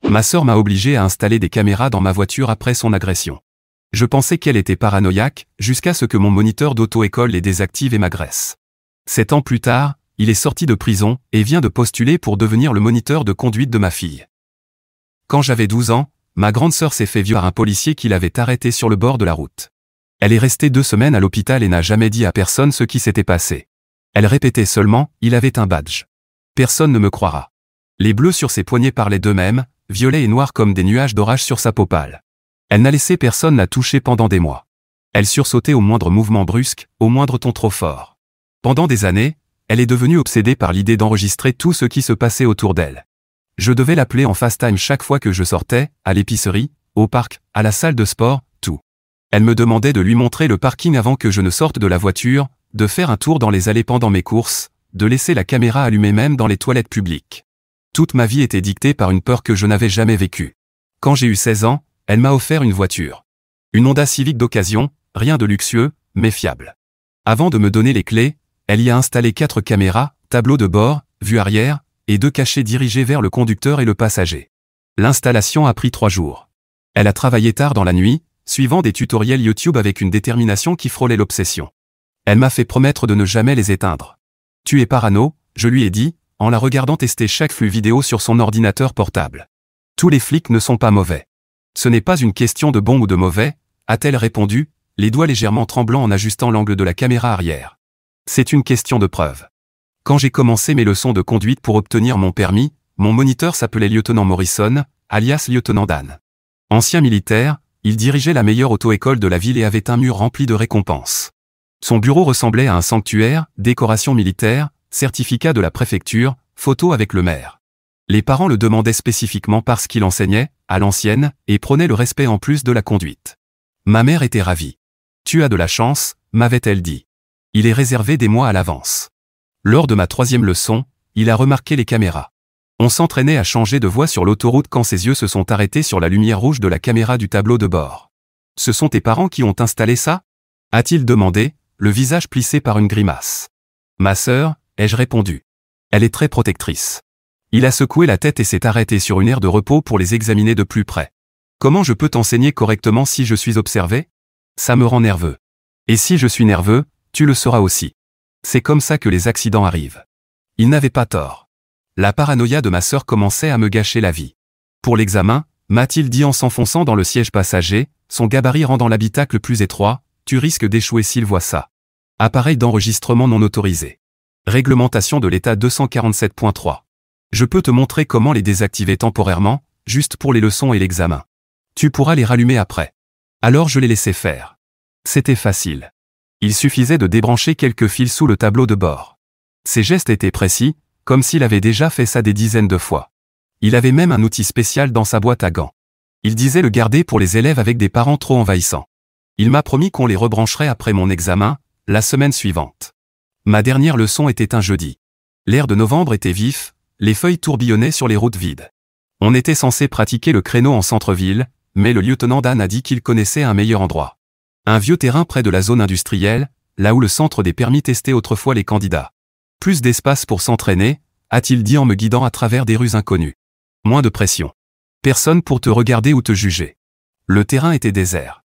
Ma sœur m'a obligé à installer des caméras dans ma voiture après son agression. Je pensais qu'elle était paranoïaque, jusqu'à ce que mon moniteur d'auto-école les désactive et m'agresse. 7 ans plus tard, il est sorti de prison et vient de postuler pour devenir le moniteur de conduite de ma fille. Quand j'avais 12 ans, ma grande sœur s'est fait violer par un policier qui l'avait arrêtée sur le bord de la route. Elle est restée 2 semaines à l'hôpital et n'a jamais dit à personne ce qui s'était passé. Elle répétait seulement « il avait un badge ». Personne ne me croira. Les bleus sur ses poignets parlaient d'eux-mêmes, violets et noirs comme des nuages d'orage sur sa peau pâle. Elle n'a laissé personne la toucher pendant des mois. Elle sursautait au moindre mouvement brusque, au moindre ton trop fort. Pendant des années, elle est devenue obsédée par l'idée d'enregistrer tout ce qui se passait autour d'elle. Je devais l'appeler en FaceTime chaque fois que je sortais, à l'épicerie, au parc, à la salle de sport, tout. Elle me demandait de lui montrer le parking avant que je ne sorte de la voiture, de faire un tour dans les allées pendant mes courses, de laisser la caméra allumée même dans les toilettes publiques. Toute ma vie était dictée par une peur que je n'avais jamais vécue. Quand j'ai eu 16 ans, elle m'a offert une voiture. Une Honda Civic d'occasion, rien de luxueux, mais fiable. Avant de me donner les clés, elle y a installé 4 caméras, tableau de bord, vue arrière, et 2 cachets dirigés vers le conducteur et le passager. L'installation a pris 3 jours. Elle a travaillé tard dans la nuit, suivant des tutoriels YouTube avec une détermination qui frôlait l'obsession. Elle m'a fait promettre de ne jamais les éteindre. « Tu es parano », je lui ai dit, en la regardant tester chaque flux vidéo sur son ordinateur portable. « Tous les flics ne sont pas mauvais. »« Ce n'est pas une question de bon ou de mauvais », a-t-elle répondu, les doigts légèrement tremblants en ajustant l'angle de la caméra arrière. « C'est une question de preuve. » Quand j'ai commencé mes leçons de conduite pour obtenir mon permis, mon moniteur s'appelait Lieutenant Morrison, alias Lieutenant Dan. Ancien militaire, il dirigeait la meilleure auto-école de la ville et avait un mur rempli de récompenses. Son bureau ressemblait à un sanctuaire, décoration militaire, certificat de la préfecture, photo avec le maire. Les parents le demandaient spécifiquement parce qu'il enseignait, à l'ancienne, et prônait le respect en plus de la conduite. Ma mère était ravie. « Tu as de la chance », m'avait-elle dit. « Il est réservé des mois à l'avance. » Lors de ma 3e leçon, il a remarqué les caméras. On s'entraînait à changer de voie sur l'autoroute quand ses yeux se sont arrêtés sur la lumière rouge de la caméra du tableau de bord. « Ce sont tes parents qui ont installé ça ?» a-t-il demandé, le visage plissé par une grimace. « Ma sœur », ai-je répondu. Elle est très protectrice. Il a secoué la tête et s'est arrêté sur une aire de repos pour les examiner de plus près. Comment je peux t'enseigner correctement si je suis observé? Ça me rend nerveux. Et si je suis nerveux, tu le seras aussi. C'est comme ça que les accidents arrivent. Il n'avait pas tort. La paranoïa de ma sœur commençait à me gâcher la vie. Pour l'examen, m'a-t-il dit en s'enfonçant dans le siège passager, son gabarit rendant l'habitacle plus étroit, tu risques d'échouer s'il voit ça. Appareil d'enregistrement non autorisé. Réglementation de l'État 247.3. Je peux te montrer comment les désactiver temporairement, juste pour les leçons et l'examen. Tu pourras les rallumer après. Alors je les laissais faire. C'était facile. Il suffisait de débrancher quelques fils sous le tableau de bord. Ses gestes étaient précis, comme s'il avait déjà fait ça des dizaines de fois. Il avait même un outil spécial dans sa boîte à gants. Il disait le garder pour les élèves avec des parents trop envahissants. Il m'a promis qu'on les rebrancherait après mon examen, la semaine suivante. Ma dernière leçon était un jeudi. L'air de novembre était vif, les feuilles tourbillonnaient sur les routes vides. On était censé pratiquer le créneau en centre-ville, mais le lieutenant Dan a dit qu'il connaissait un meilleur endroit. Un vieux terrain près de la zone industrielle, là où le centre des permis testait autrefois les candidats. Plus d'espace pour s'entraîner, a-t-il dit en me guidant à travers des rues inconnues. Moins de pression. Personne pour te regarder ou te juger. Le terrain était désert.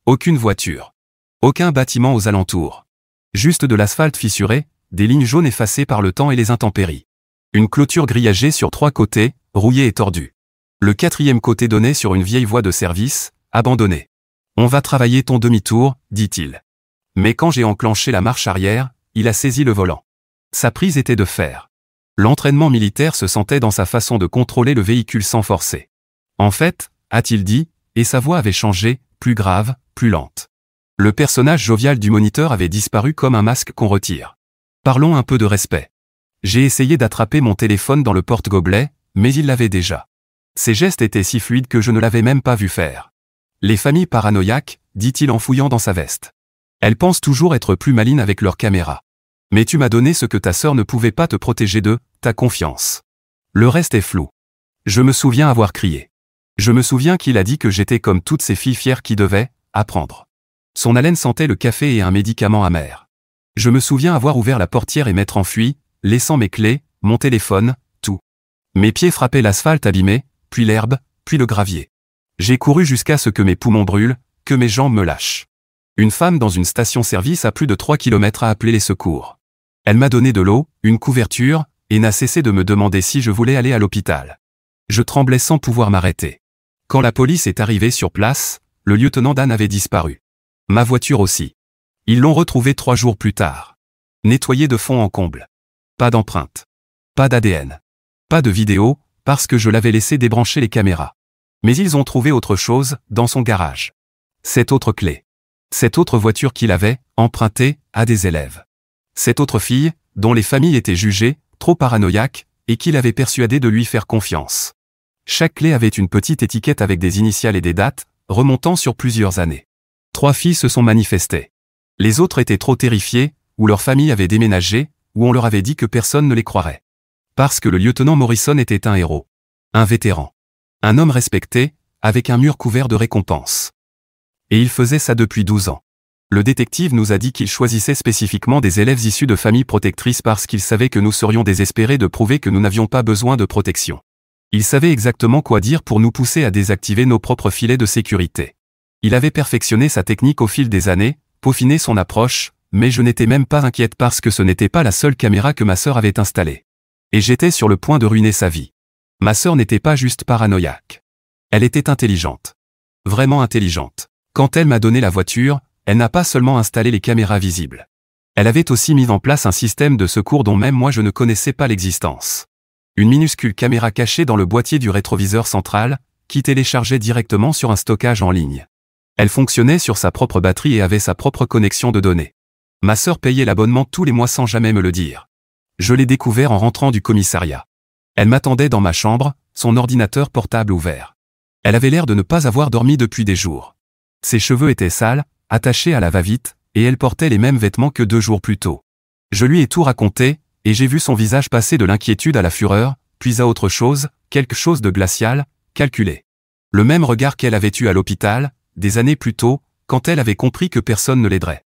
Aucune voiture. Aucun bâtiment aux alentours. Juste de l'asphalte fissuré, des lignes jaunes effacées par le temps et les intempéries. Une clôture grillagée sur 3 côtés, rouillée et tordue. Le 4e côté donnait sur une vieille voie de service, abandonnée. « On va travailler ton demi-tour », dit-il. Mais quand j'ai enclenché la marche arrière, il a saisi le volant. Sa prise était de fer. L'entraînement militaire se sentait dans sa façon de contrôler le véhicule sans forcer. En fait, a-t-il dit, et sa voix avait changé, plus grave, plus lente. Le personnage jovial du moniteur avait disparu comme un masque qu'on retire. Parlons un peu de respect. J'ai essayé d'attraper mon téléphone dans le porte-gobelet, mais il l'avait déjà. Ses gestes étaient si fluides que je ne l'avais même pas vu faire. Les familles paranoïaques, dit-il en fouillant dans sa veste. Elles pensent toujours être plus malines avec leur caméra. Mais tu m'as donné ce que ta sœur ne pouvait pas te protéger de, ta confiance. Le reste est flou. Je me souviens avoir crié. Je me souviens qu'il a dit que j'étais comme toutes ces filles fières qui devaient apprendre. Son haleine sentait le café et un médicament amer. Je me souviens avoir ouvert la portière et m'être enfui, laissant mes clés, mon téléphone, tout. Mes pieds frappaient l'asphalte abîmé, puis l'herbe, puis le gravier. J'ai couru jusqu'à ce que mes poumons brûlent, que mes jambes me lâchent. Une femme dans une station-service à plus de 3 km a appelé les secours. Elle m'a donné de l'eau, une couverture, et n'a cessé de me demander si je voulais aller à l'hôpital. Je tremblais sans pouvoir m'arrêter. Quand la police est arrivée sur place, le lieutenant Dan avait disparu. Ma voiture aussi. Ils l'ont retrouvée 3 jours plus tard. Nettoyée de fond en comble. Pas d'empreinte. Pas d'ADN. Pas de vidéo, parce que je l'avais laissé débrancher les caméras. Mais ils ont trouvé autre chose, dans son garage. Cette autre clé. Cette autre voiture qu'il avait, empruntée, à des élèves. Cette autre fille, dont les familles étaient jugées, trop paranoïaques, et qu'il avait persuadé de lui faire confiance. Chaque clé avait une petite étiquette avec des initiales et des dates, remontant sur plusieurs années. 3 filles se sont manifestées. Les autres étaient trop terrifiées, ou leur famille avait déménagé, ou on leur avait dit que personne ne les croirait. Parce que le lieutenant Morrison était un héros. Un vétéran. Un homme respecté, avec un mur couvert de récompenses. Et il faisait ça depuis 12 ans. Le détective nous a dit qu'il choisissait spécifiquement des élèves issus de familles protectrices parce qu'il savait que nous serions désespérés de prouver que nous n'avions pas besoin de protection. Il savait exactement quoi dire pour nous pousser à désactiver nos propres filets de sécurité. Il avait perfectionné sa technique au fil des années, peaufiné son approche, mais je n'étais même pas inquiète parce que ce n'était pas la seule caméra que ma sœur avait installée. Et j'étais sur le point de ruiner sa vie. Ma sœur n'était pas juste paranoïaque. Elle était intelligente. Vraiment intelligente. Quand elle m'a donné la voiture, elle n'a pas seulement installé les caméras visibles. Elle avait aussi mis en place un système de secours dont même moi je ne connaissais pas l'existence. Une minuscule caméra cachée dans le boîtier du rétroviseur central, qui téléchargeait directement sur un stockage en ligne. Elle fonctionnait sur sa propre batterie et avait sa propre connexion de données. Ma sœur payait l'abonnement tous les mois sans jamais me le dire. Je l'ai découvert en rentrant du commissariat. Elle m'attendait dans ma chambre, son ordinateur portable ouvert. Elle avait l'air de ne pas avoir dormi depuis des jours. Ses cheveux étaient sales, attachés à la va-vite, et elle portait les mêmes vêtements que 2 jours plus tôt. Je lui ai tout raconté, et j'ai vu son visage passer de l'inquiétude à la fureur, puis à autre chose, quelque chose de glacial, calculé. Le même regard qu'elle avait eu à l'hôpital, des années plus tôt, quand elle avait compris que personne ne l'aiderait.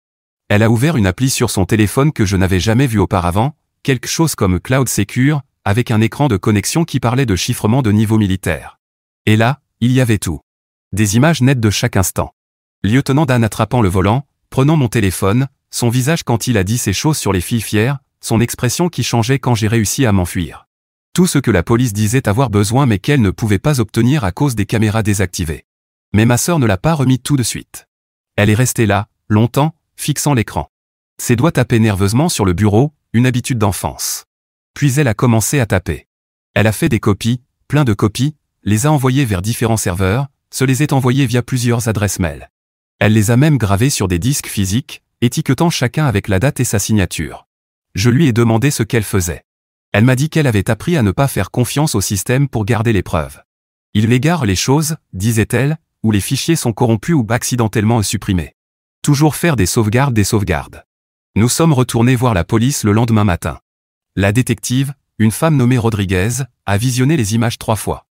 Elle a ouvert une appli sur son téléphone que je n'avais jamais vue auparavant, quelque chose comme Cloud Secure, avec un écran de connexion qui parlait de chiffrement de niveau militaire. Et là, il y avait tout. Des images nettes de chaque instant. Lieutenant Dan attrapant le volant, prenant mon téléphone, son visage quand il a dit ces choses sur les filles fières, son expression qui changeait quand j'ai réussi à m'enfuir. Tout ce que la police disait avoir besoin mais qu'elle ne pouvait pas obtenir à cause des caméras désactivées. Mais ma sœur ne l'a pas remis tout de suite. Elle est restée là, longtemps, fixant l'écran. Ses doigts tapaient nerveusement sur le bureau, une habitude d'enfance. Puis elle a commencé à taper. Elle a fait des copies, plein de copies, les a envoyées vers différents serveurs, se les est envoyées via plusieurs adresses mail. Elle les a même gravées sur des disques physiques, étiquetant chacun avec la date et sa signature. Je lui ai demandé ce qu'elle faisait. Elle m'a dit qu'elle avait appris à ne pas faire confiance au système pour garder les preuves. Il égare les choses, disait-elle, ou les fichiers sont corrompus ou accidentellement supprimés. Toujours faire des sauvegardes. Nous sommes retournés voir la police le lendemain matin. La détective, une femme nommée Rodriguez, a visionné les images 3 fois.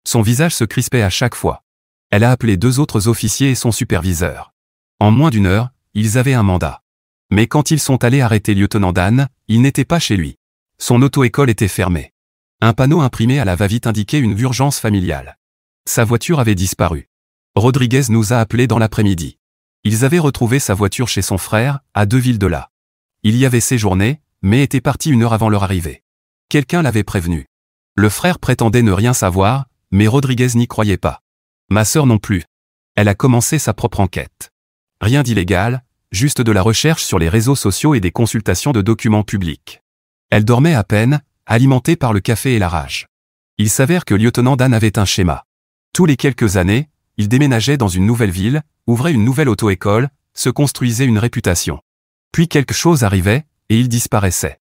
Son visage se crispait à chaque fois. Elle a appelé 2 autres officiers et son superviseur. En moins d'1 heure, ils avaient un mandat. Mais quand ils sont allés arrêter lieutenant Dan, il n'était pas chez lui. Son auto-école était fermée. Un panneau imprimé à la va-vite indiquait une urgence familiale. Sa voiture avait disparu. Rodriguez nous a appelés dans l'après-midi. Ils avaient retrouvé sa voiture chez son frère, à 2 villes de là. Il y avait séjourné, mais était parti 1 heure avant leur arrivée. Quelqu'un l'avait prévenu. Le frère prétendait ne rien savoir, mais Rodriguez n'y croyait pas. Ma sœur non plus. Elle a commencé sa propre enquête. Rien d'illégal, juste de la recherche sur les réseaux sociaux et des consultations de documents publics. Elle dormait à peine, alimentée par le café et la rage. Il s'avère que lieutenant Dan avait un schéma. Tous les quelques années, il déménageait dans une nouvelle ville, ouvrait une nouvelle auto-école, se construisait une réputation. Puis quelque chose arrivait, et il disparaissait.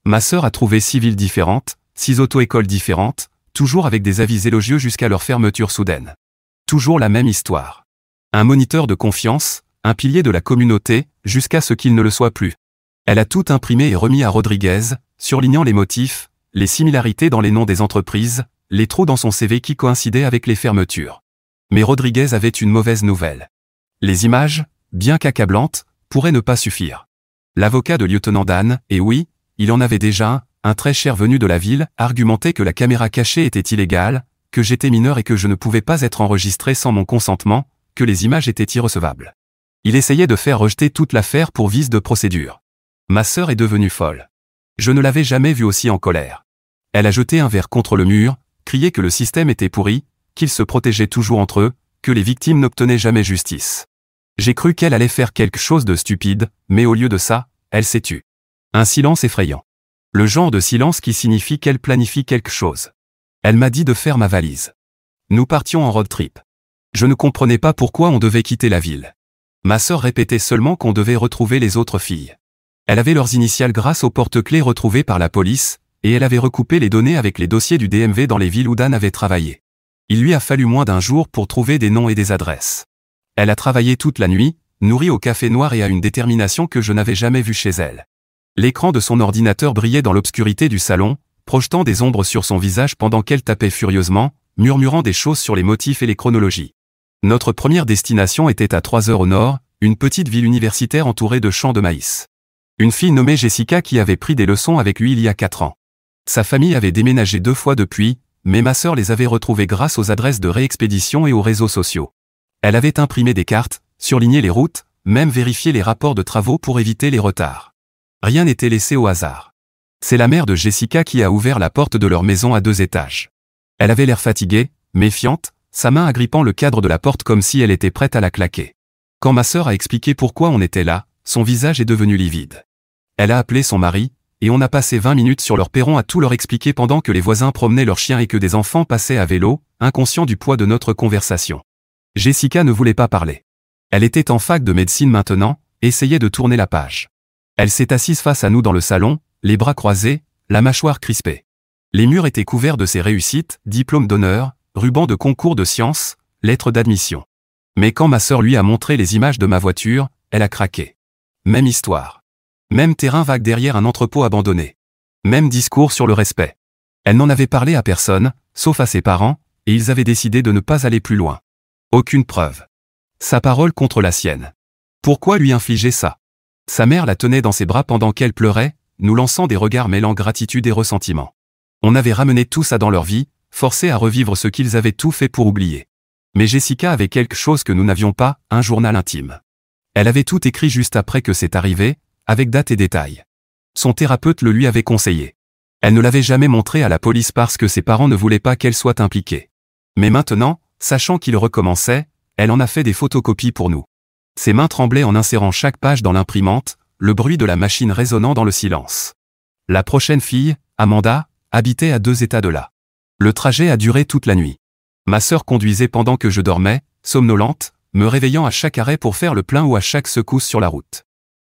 Ma sœur a trouvé 6 villes différentes, 6 auto-écoles différentes, toujours avec des avis élogieux jusqu'à leur fermeture soudaine. Toujours la même histoire. Un moniteur de confiance, un pilier de la communauté, jusqu'à ce qu'il ne le soit plus. Elle a tout imprimé et remis à Rodriguez, surlignant les motifs, les similarités dans les noms des entreprises, les trous dans son CV qui coïncidaient avec les fermetures. Mais Rodriguez avait une mauvaise nouvelle. Les images, bien qu'accablantes, pourraient ne pas suffire. L'avocat de lieutenant Dan, et oui, il en avait déjà un très cher venu de la ville, argumentait que la caméra cachée était illégale, que j'étais mineur et que je ne pouvais pas être enregistré sans mon consentement, que les images étaient irrecevables. Il essayait de faire rejeter toute l'affaire pour vice de procédure. Ma sœur est devenue folle. Je ne l'avais jamais vue aussi en colère. Elle a jeté un verre contre le mur, crié que le système était pourri, qu'ils se protégeaient toujours entre eux, que les victimes n'obtenaient jamais justice. J'ai cru qu'elle allait faire quelque chose de stupide, mais au lieu de ça, elle s'est tue. Un silence effrayant. Le genre de silence qui signifie qu'elle planifie quelque chose. Elle m'a dit de faire ma valise. Nous partions en road trip. Je ne comprenais pas pourquoi on devait quitter la ville. Ma sœur répétait seulement qu'on devait retrouver les autres filles. Elle avait leurs initiales grâce aux porte-clés retrouvées par la police, et elle avait recoupé les données avec les dossiers du DMV dans les villes où Dan avait travaillé. Il lui a fallu moins d'1 jour pour trouver des noms et des adresses. Elle a travaillé toute la nuit, nourrie au café noir et à une détermination que je n'avais jamais vue chez elle. L'écran de son ordinateur brillait dans l'obscurité du salon, projetant des ombres sur son visage pendant qu'elle tapait furieusement, murmurant des choses sur les motifs et les chronologies. Notre première destination était à 3 heures au nord, une petite ville universitaire entourée de champs de maïs. Une fille nommée Jessica qui avait pris des leçons avec lui il y a 4 ans. Sa famille avait déménagé 2 fois depuis, mais ma sœur les avait retrouvés grâce aux adresses de réexpédition et aux réseaux sociaux. Elle avait imprimé des cartes, surligné les routes, même vérifié les rapports de travaux pour éviter les retards. Rien n'était laissé au hasard. C'est la mère de Jessica qui a ouvert la porte de leur maison à 2 étages. Elle avait l'air fatiguée, méfiante, sa main agrippant le cadre de la porte comme si elle était prête à la claquer. Quand ma sœur a expliqué pourquoi on était là, son visage est devenu livide. Elle a appelé son mari, et on a passé 20 minutes sur leur perron à tout leur expliquer pendant que les voisins promenaient leurs chiens et que des enfants passaient à vélo, inconscients du poids de notre conversation. Jessica ne voulait pas parler. Elle était en fac de médecine maintenant, essayait de tourner la page. Elle s'est assise face à nous dans le salon, les bras croisés, la mâchoire crispée. Les murs étaient couverts de ses réussites, diplômes d'honneur, rubans de concours de sciences, lettres d'admission. Mais quand ma sœur lui a montré les images de ma voiture, elle a craqué. Même histoire. Même terrain vague derrière un entrepôt abandonné. Même discours sur le respect. Elle n'en avait parlé à personne, sauf à ses parents, et ils avaient décidé de ne pas aller plus loin. Aucune preuve. Sa parole contre la sienne. Pourquoi lui infliger ça? Sa mère la tenait dans ses bras pendant qu'elle pleurait, nous lançant des regards mêlant gratitude et ressentiment. On avait ramené tout ça dans leur vie, forcés à revivre ce qu'ils avaient tout fait pour oublier. Mais Jessica avait quelque chose que nous n'avions pas, un journal intime. Elle avait tout écrit juste après que c'est arrivé, avec date et détails. Son thérapeute le lui avait conseillé. Elle ne l'avait jamais montré à la police parce que ses parents ne voulaient pas qu'elle soit impliquée. Mais maintenant, sachant qu'il recommençait, elle en a fait des photocopies pour nous. Ses mains tremblaient en insérant chaque page dans l'imprimante, le bruit de la machine résonnant dans le silence. La prochaine fille, Amanda, habitait à 2 états de là. Le trajet a duré toute la nuit. Ma sœur conduisait pendant que je dormais, somnolente, me réveillant à chaque arrêt pour faire le plein ou à chaque secousse sur la route.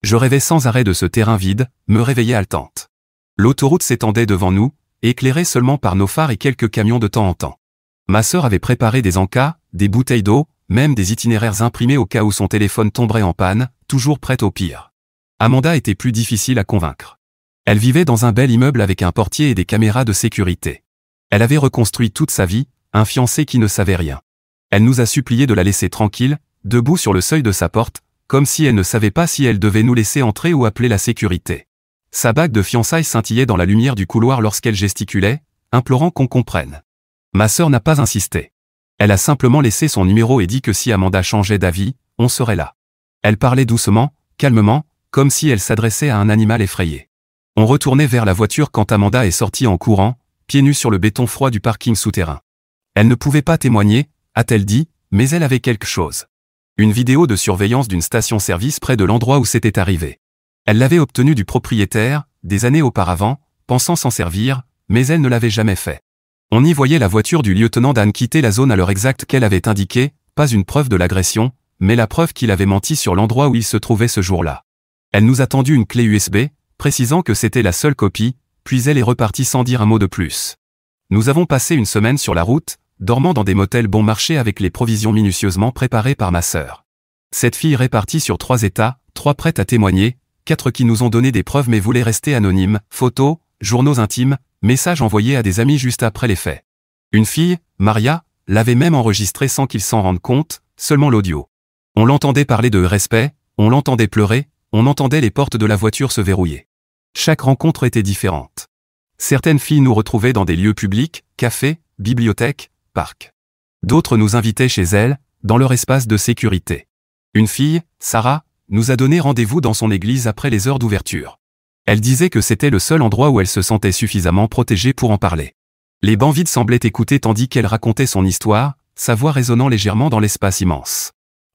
Je rêvais sans arrêt de ce terrain vide, me réveillais haletante. L'autoroute s'étendait devant nous, éclairée seulement par nos phares et quelques camions de temps en temps. Ma sœur avait préparé des encas, des bouteilles d'eau, même des itinéraires imprimés au cas où son téléphone tomberait en panne, toujours prête au pire. Amanda était plus difficile à convaincre. Elle vivait dans un bel immeuble avec un portier et des caméras de sécurité. Elle avait reconstruit toute sa vie, un fiancé qui ne savait rien. Elle nous a supplié de la laisser tranquille, debout sur le seuil de sa porte, comme si elle ne savait pas si elle devait nous laisser entrer ou appeler la sécurité. Sa bague de fiançailles scintillait dans la lumière du couloir lorsqu'elle gesticulait, implorant qu'on comprenne. Ma sœur n'a pas insisté. Elle a simplement laissé son numéro et dit que si Amanda changeait d'avis, on serait là. Elle parlait doucement, calmement, comme si elle s'adressait à un animal effrayé. On retournait vers la voiture quand Amanda est sortie en courant, pieds nus sur le béton froid du parking souterrain. Elle ne pouvait pas témoigner, a-t-elle dit, mais elle avait quelque chose. Une vidéo de surveillance d'une station-service près de l'endroit où c'était arrivé. Elle l'avait obtenue du propriétaire, des années auparavant, pensant s'en servir, mais elle ne l'avait jamais fait. On y voyait la voiture du lieutenant Dan quitter la zone à l'heure exacte qu'elle avait indiquée, pas une preuve de l'agression, mais la preuve qu'il avait menti sur l'endroit où il se trouvait ce jour-là. Elle nous a tendu une clé USB, précisant que c'était la seule copie, puis elle est repartie sans dire un mot de plus. Nous avons passé une semaine sur la route, dormant dans des motels bon marché avec les provisions minutieusement préparées par ma sœur. Cette fille répartie sur 3 états, 3 prêtes à témoigner, 4 qui nous ont donné des preuves mais voulaient rester anonymes, photos, journaux intimes, messages envoyés à des amis juste après les faits. Une fille, Maria, l'avait même enregistré sans qu'ils s'en rendent compte, seulement l'audio. On l'entendait parler de respect, on l'entendait pleurer, on entendait les portes de la voiture se verrouiller. Chaque rencontre était différente. Certaines filles nous retrouvaient dans des lieux publics, cafés, bibliothèques, parc. D'autres nous invitaient chez elles, dans leur espace de sécurité. Une fille, Sarah, nous a donné rendez-vous dans son église après les heures d'ouverture. Elle disait que c'était le seul endroit où elle se sentait suffisamment protégée pour en parler. Les bancs vides semblaient écouter tandis qu'elle racontait son histoire, sa voix résonnant légèrement dans l'espace immense.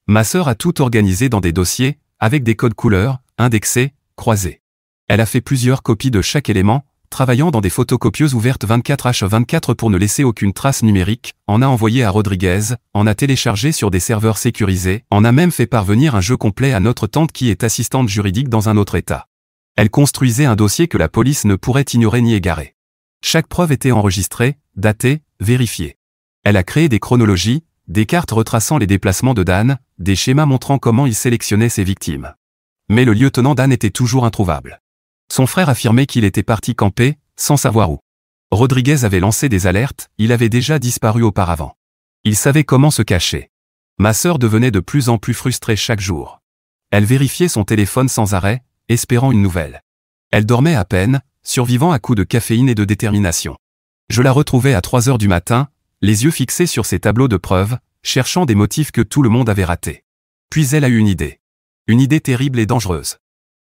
Ma sœur a tout organisé dans des dossiers, avec des codes couleurs, indexés, croisés. Elle a fait plusieurs copies de chaque élément, travaillant dans des photocopieuses ouvertes 24h24 pour ne laisser aucune trace numérique, en a envoyé à Rodriguez, en a téléchargé sur des serveurs sécurisés, en a même fait parvenir un jeu complet à notre tante qui est assistante juridique dans un autre état. Elle construisait un dossier que la police ne pourrait ignorer ni égarer. Chaque preuve était enregistrée, datée, vérifiée. Elle a créé des chronologies, des cartes retraçant les déplacements de Dan, des schémas montrant comment il sélectionnait ses victimes. Mais le lieutenant Dan était toujours introuvable. Son frère affirmait qu'il était parti camper, sans savoir où. Rodriguez avait lancé des alertes, il avait déjà disparu auparavant. Il savait comment se cacher. Ma sœur devenait de plus en plus frustrée chaque jour. Elle vérifiait son téléphone sans arrêt, espérant une nouvelle. Elle dormait à peine, survivant à coups de caféine et de détermination. Je la retrouvais à 3 heures du matin, les yeux fixés sur ses tableaux de preuves, cherchant des motifs que tout le monde avait ratés. Puis elle a eu une idée. Une idée terrible et dangereuse.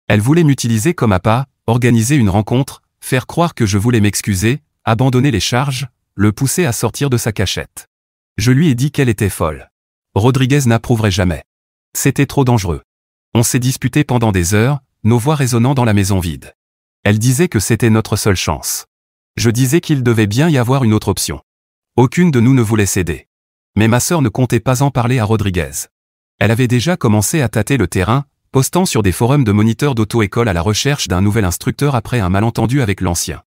Elle voulait m'utiliser comme appât, organiser une rencontre, faire croire que je voulais m'excuser, abandonner les charges, le pousser à sortir de sa cachette. Je lui ai dit qu'elle était folle. Rodriguez n'approuverait jamais. C'était trop dangereux. On s'est disputé pendant des heures, nos voix résonnant dans la maison vide. Elle disait que c'était notre seule chance. Je disais qu'il devait bien y avoir une autre option. Aucune de nous ne voulait céder. Mais ma sœur ne comptait pas en parler à Rodriguez. Elle avait déjà commencé à tâter le terrain, postant sur des forums de moniteurs d'auto-école à la recherche d'un nouvel instructeur après un malentendu avec l'ancien.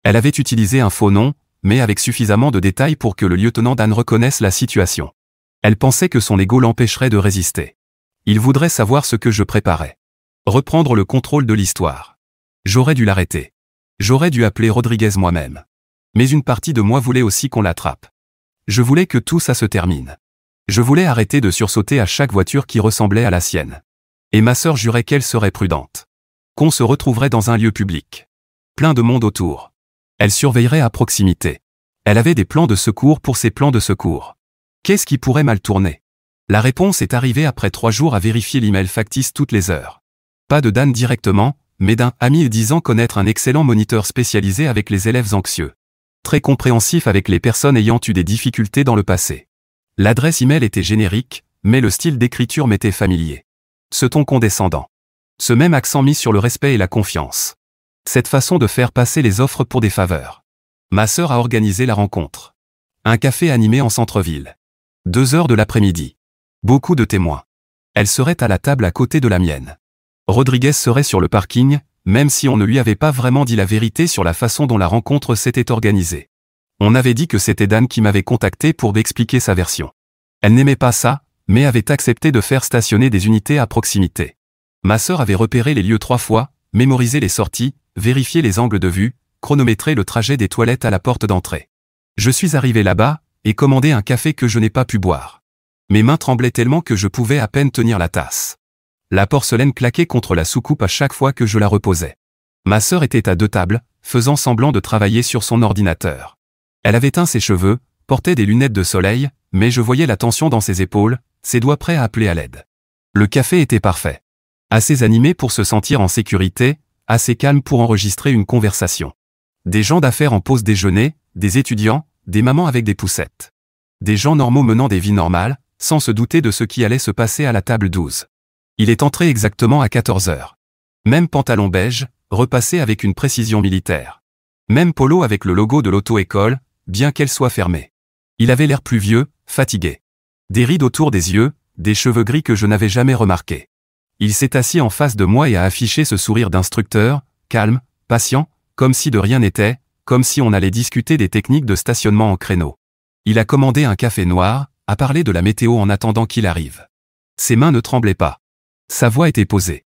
Elle avait utilisé un faux nom, mais avec suffisamment de détails pour que le lieutenant Dan reconnaisse la situation. Elle pensait que son ego l'empêcherait de résister. Il voudrait savoir ce que je préparais. Reprendre le contrôle de l'histoire. J'aurais dû l'arrêter. J'aurais dû appeler Rodriguez moi-même. Mais une partie de moi voulait aussi qu'on l'attrape. Je voulais que tout ça se termine. Je voulais arrêter de sursauter à chaque voiture qui ressemblait à la sienne. Et ma sœur jurait qu'elle serait prudente. Qu'on se retrouverait dans un lieu public. Plein de monde autour. Elle surveillerait à proximité. Elle avait des plans de secours pour ses plans de secours. Qu'est-ce qui pourrait mal tourner? La réponse est arrivée après 3 jours à vérifier l'email factice toutes les heures. Pas de Dan directement, mais d'un ami disant connaître un excellent moniteur spécialisé avec les élèves anxieux. Très compréhensif avec les personnes ayant eu des difficultés dans le passé. L'adresse email était générique, mais le style d'écriture m'était familier. Ce ton condescendant. Ce même accent mis sur le respect et la confiance. Cette façon de faire passer les offres pour des faveurs. Ma sœur a organisé la rencontre. Un café animé en centre-ville. 2 heures de l'après-midi. Beaucoup de témoins. Elle serait à la table à côté de la mienne. Rodriguez serait sur le parking, même si on ne lui avait pas vraiment dit la vérité sur la façon dont la rencontre s'était organisée. On avait dit que c'était Dan qui m'avait contacté pour m'expliquer sa version. Elle n'aimait pas ça, mais avait accepté de faire stationner des unités à proximité. Ma sœur avait repéré les lieux 3 fois, mémorisé les sorties, vérifié les angles de vue, chronométré le trajet des toilettes à la porte d'entrée. Je suis arrivé là-bas, et commandé un café que je n'ai pas pu boire. Mes mains tremblaient tellement que je pouvais à peine tenir la tasse. La porcelaine claquait contre la soucoupe à chaque fois que je la reposais. Ma sœur était à 2 tables, faisant semblant de travailler sur son ordinateur. Elle avait teint ses cheveux, portait des lunettes de soleil, mais je voyais la tension dans ses épaules, ses doigts prêts à appeler à l'aide. Le café était parfait. Assez animé pour se sentir en sécurité, assez calme pour enregistrer une conversation. Des gens d'affaires en pause déjeuner, des étudiants, des mamans avec des poussettes. Des gens normaux menant des vies normales, sans se douter de ce qui allait se passer à la table 12. Il est entré exactement à 14 heures. Même pantalon beige, repassé avec une précision militaire. Même polo avec le logo de l'auto-école, bien qu'elle soit fermée. Il avait l'air plus vieux, fatigué. Des rides autour des yeux, des cheveux gris que je n'avais jamais remarqués. Il s'est assis en face de moi et a affiché ce sourire d'instructeur, calme, patient, comme si de rien n'était, comme si on allait discuter des techniques de stationnement en créneau. Il a commandé un café noir, a parlé de la météo en attendant qu'il arrive. Ses mains ne tremblaient pas. Sa voix était posée.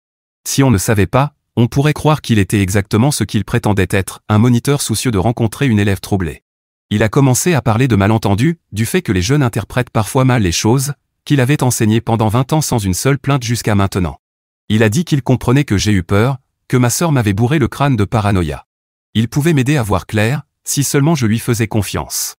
Si on ne savait pas, on pourrait croire qu'il était exactement ce qu'il prétendait être, un moniteur soucieux de rencontrer une élève troublée. Il a commencé à parler de malentendus, du fait que les jeunes interprètent parfois mal les choses, qu'il avait enseigné pendant 20 ans sans une seule plainte jusqu'à maintenant. Il a dit qu'il comprenait que j'ai eu peur, que ma sœur m'avait bourré le crâne de paranoïa. Il pouvait m'aider à voir clair, si seulement je lui faisais confiance.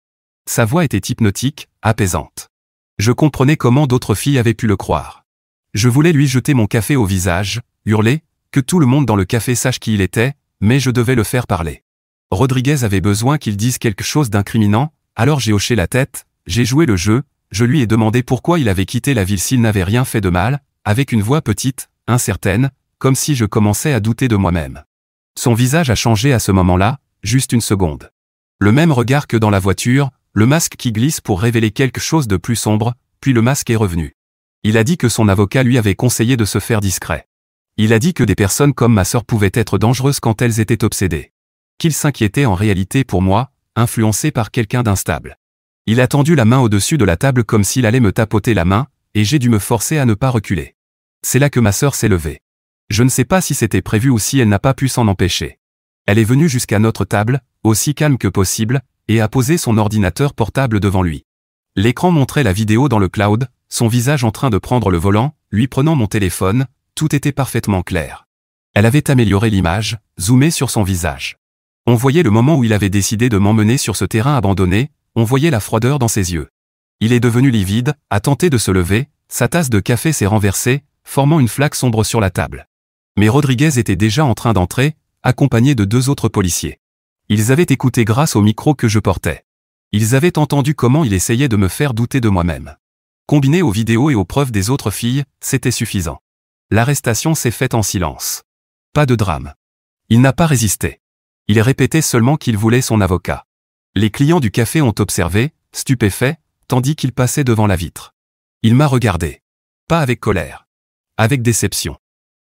Sa voix était hypnotique, apaisante. Je comprenais comment d'autres filles avaient pu le croire. Je voulais lui jeter mon café au visage, hurler, que tout le monde dans le café sache qui il était, mais je devais le faire parler. Rodriguez avait besoin qu'il dise quelque chose d'incriminant, alors j'ai hoché la tête, j'ai joué le jeu, je lui ai demandé pourquoi il avait quitté la ville s'il n'avait rien fait de mal, avec une voix petite, incertaine, comme si je commençais à douter de moi-même. Son visage a changé à ce moment-là, juste une seconde. Le même regard que dans la voiture, le masque qui glisse pour révéler quelque chose de plus sombre, puis le masque est revenu. Il a dit que son avocat lui avait conseillé de se faire discret. Il a dit que des personnes comme ma sœur pouvaient être dangereuses quand elles étaient obsédées. Qu'il s'inquiétait en réalité pour moi, influencé par quelqu'un d'instable. Il a tendu la main au-dessus de la table comme s'il allait me tapoter la main, et j'ai dû me forcer à ne pas reculer. C'est là que ma sœur s'est levée. Je ne sais pas si c'était prévu ou si elle n'a pas pu s'en empêcher. Elle est venue jusqu'à notre table, aussi calme que possible, et a posé son ordinateur portable devant lui. L'écran montrait la vidéo dans le cloud, son visage en train de prendre le volant, lui prenant mon téléphone, tout était parfaitement clair. Elle avait amélioré l'image, zoomé sur son visage. On voyait le moment où il avait décidé de m'emmener sur ce terrain abandonné, on voyait la froideur dans ses yeux. Il est devenu livide, a tenté de se lever, sa tasse de café s'est renversée, formant une flaque sombre sur la table. Mais Rodriguez était déjà en train d'entrer, accompagné de 2 autres policiers. Ils avaient écouté grâce au micro que je portais. Ils avaient entendu comment il essayait de me faire douter de moi-même. Combiné aux vidéos et aux preuves des autres filles, c'était suffisant. L'arrestation s'est faite en silence. Pas de drame. Il n'a pas résisté. Il répétait seulement qu'il voulait son avocat. Les clients du café ont observé, stupéfaits, tandis qu'il passait devant la vitre. Il m'a regardé. Pas avec colère. Avec déception.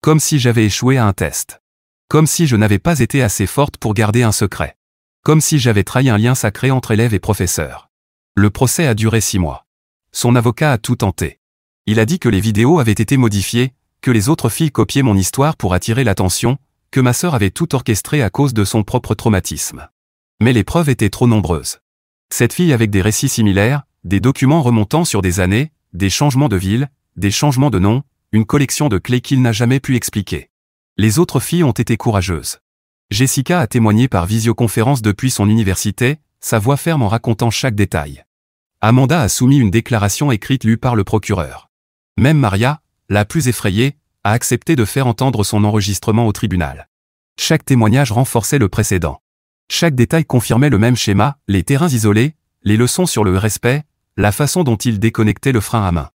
Comme si j'avais échoué à un test. Comme si je n'avais pas été assez forte pour garder un secret. Comme si j'avais trahi un lien sacré entre élèves et professeurs. Le procès a duré 6 mois. Son avocat a tout tenté. Il a dit que les vidéos avaient été modifiées, que les autres filles copiaient mon histoire pour attirer l'attention, que ma sœur avait tout orchestré à cause de son propre traumatisme. Mais les preuves étaient trop nombreuses. Cette fille avec des récits similaires, des documents remontant sur des années, des changements de ville, des changements de nom, une collection de clés qu'il n'a jamais pu expliquer. Les autres filles ont été courageuses. Jessica a témoigné par visioconférence depuis son université, sa voix ferme en racontant chaque détail. Amanda a soumis une déclaration écrite lue par le procureur. Même Maria, la plus effrayée, a accepté de faire entendre son enregistrement au tribunal. Chaque témoignage renforçait le précédent. Chaque détail confirmait le même schéma, les terrains isolés, les leçons sur le respect, la façon dont il déconnectait le frein à main.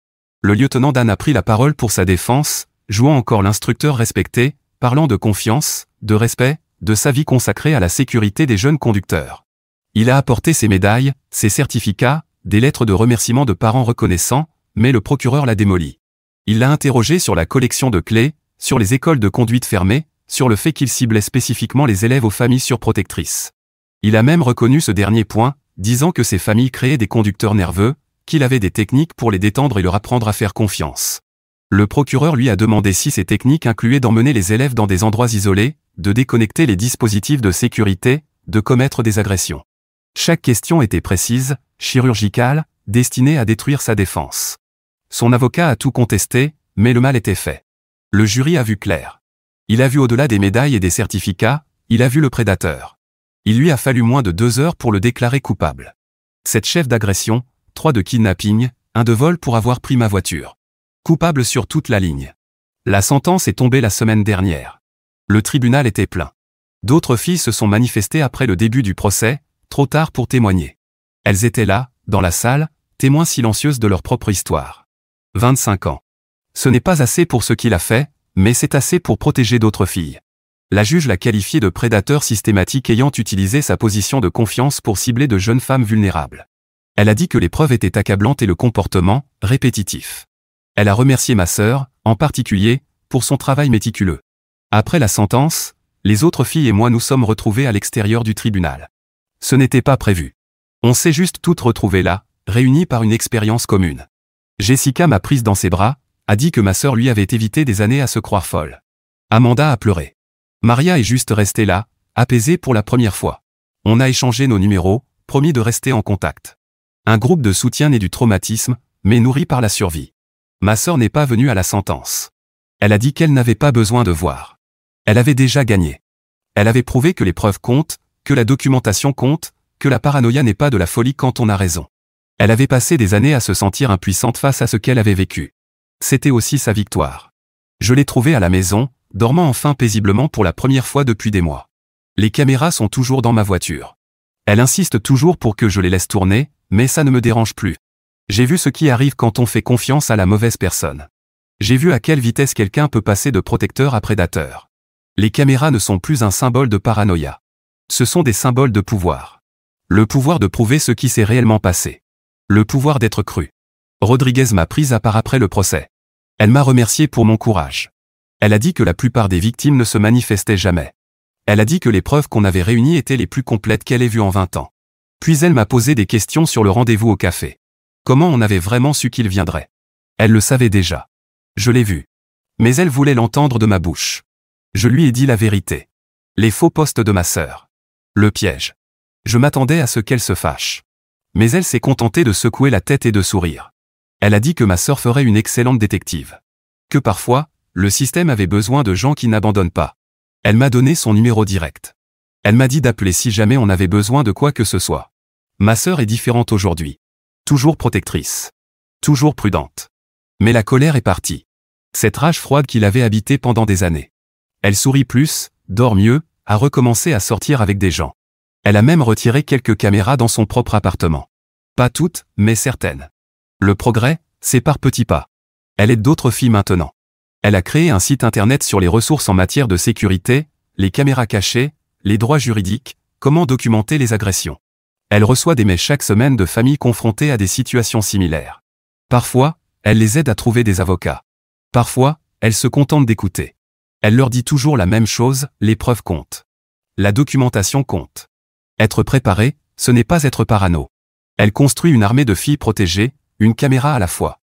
Le lieutenant Dan a pris la parole pour sa défense, jouant encore l'instructeur respecté, parlant de confiance, de respect, de sa vie consacrée à la sécurité des jeunes conducteurs. Il a apporté ses médailles, ses certificats, des lettres de remerciement de parents reconnaissants, mais le procureur l'a démoli. Il l'a interrogé sur la collection de clés, sur les écoles de conduite fermées, sur le fait qu'il ciblait spécifiquement les élèves aux familles surprotectrices. Il a même reconnu ce dernier point, disant que ces familles créaient des conducteurs nerveux, qu'il avait des techniques pour les détendre et leur apprendre à faire confiance. Le procureur lui a demandé si ces techniques incluaient d'emmener les élèves dans des endroits isolés, de déconnecter les dispositifs de sécurité, de commettre des agressions. Chaque question était précise, chirurgicale, destinée à détruire sa défense. Son avocat a tout contesté, mais le mal était fait. Le jury a vu clair. Il a vu au-delà des médailles et des certificats, il a vu le prédateur. Il lui a fallu moins de 2 heures pour le déclarer coupable. Cette chef d'agression, 3 de kidnapping, 1 de vol pour avoir pris ma voiture. Coupable sur toute la ligne. La sentence est tombée la semaine dernière. Le tribunal était plein. D'autres filles se sont manifestées après le début du procès, trop tard pour témoigner. Elles étaient là, dans la salle, témoins silencieuses de leur propre histoire. 25 ans. Ce n'est pas assez pour ce qu'il a fait, mais c'est assez pour protéger d'autres filles. La juge l'a qualifié de prédateur systématique ayant utilisé sa position de confiance pour cibler de jeunes femmes vulnérables. Elle a dit que les preuves étaient accablantes et le comportement, répétitif. Elle a remercié ma sœur, en particulier, pour son travail méticuleux. Après la sentence, les autres filles et moi nous sommes retrouvées à l'extérieur du tribunal. Ce n'était pas prévu. On s'est juste toutes retrouvées là, réunies par une expérience commune. Jessica m'a prise dans ses bras, a dit que ma sœur lui avait évité des années à se croire folle. Amanda a pleuré. Maria est juste restée là, apaisée pour la première fois. On a échangé nos numéros, promis de rester en contact. Un groupe de soutien né du traumatisme, mais nourri par la survie. Ma sœur n'est pas venue à la sentence. Elle a dit qu'elle n'avait pas besoin de voir. Elle avait déjà gagné. Elle avait prouvé que les preuves comptent, que la documentation compte, que la paranoïa n'est pas de la folie quand on a raison. Elle avait passé des années à se sentir impuissante face à ce qu'elle avait vécu. C'était aussi sa victoire. Je l'ai trouvée à la maison, dormant enfin paisiblement pour la première fois depuis des mois. Les caméras sont toujours dans ma voiture. Elle insiste toujours pour que je les laisse tourner, mais ça ne me dérange plus. J'ai vu ce qui arrive quand on fait confiance à la mauvaise personne. J'ai vu à quelle vitesse quelqu'un peut passer de protecteur à prédateur. Les caméras ne sont plus un symbole de paranoïa. Ce sont des symboles de pouvoir. Le pouvoir de prouver ce qui s'est réellement passé. Le pouvoir d'être cru. Rodriguez m'a prise à part après le procès. Elle m'a remercié pour mon courage. Elle a dit que la plupart des victimes ne se manifestaient jamais. Elle a dit que les preuves qu'on avait réunies étaient les plus complètes qu'elle ait vues en 20 ans. Puis elle m'a posé des questions sur le rendez-vous au café. Comment on avait vraiment su qu'il viendrait? Elle le savait déjà. Je l'ai vu. Mais elle voulait l'entendre de ma bouche. Je lui ai dit la vérité. Les faux postes de ma sœur. Le piège. Je m'attendais à ce qu'elle se fâche. Mais elle s'est contentée de secouer la tête et de sourire. Elle a dit que ma sœur ferait une excellente détective. Que parfois, le système avait besoin de gens qui n'abandonnent pas. Elle m'a donné son numéro direct. Elle m'a dit d'appeler si jamais on avait besoin de quoi que ce soit. Ma sœur est différente aujourd'hui. Toujours protectrice. Toujours prudente. Mais la colère est partie. Cette rage froide qui l'avait habitée pendant des années. Elle sourit plus, dort mieux, a recommencé à sortir avec des gens. Elle a même retiré quelques caméras dans son propre appartement. Pas toutes, mais certaines. Le progrès, c'est par petits pas. Elle aide d'autres filles maintenant. Elle a créé un site internet sur les ressources en matière de sécurité, les caméras cachées, les droits juridiques, comment documenter les agressions. Elle reçoit des mails chaque semaine de familles confrontées à des situations similaires. Parfois, elle les aide à trouver des avocats. Parfois, elle se contente d'écouter. Elle leur dit toujours la même chose, les preuves comptent. La documentation compte. Être préparé, ce n'est pas être parano. Elle construit une armée de filles protégées, une caméra à la fois.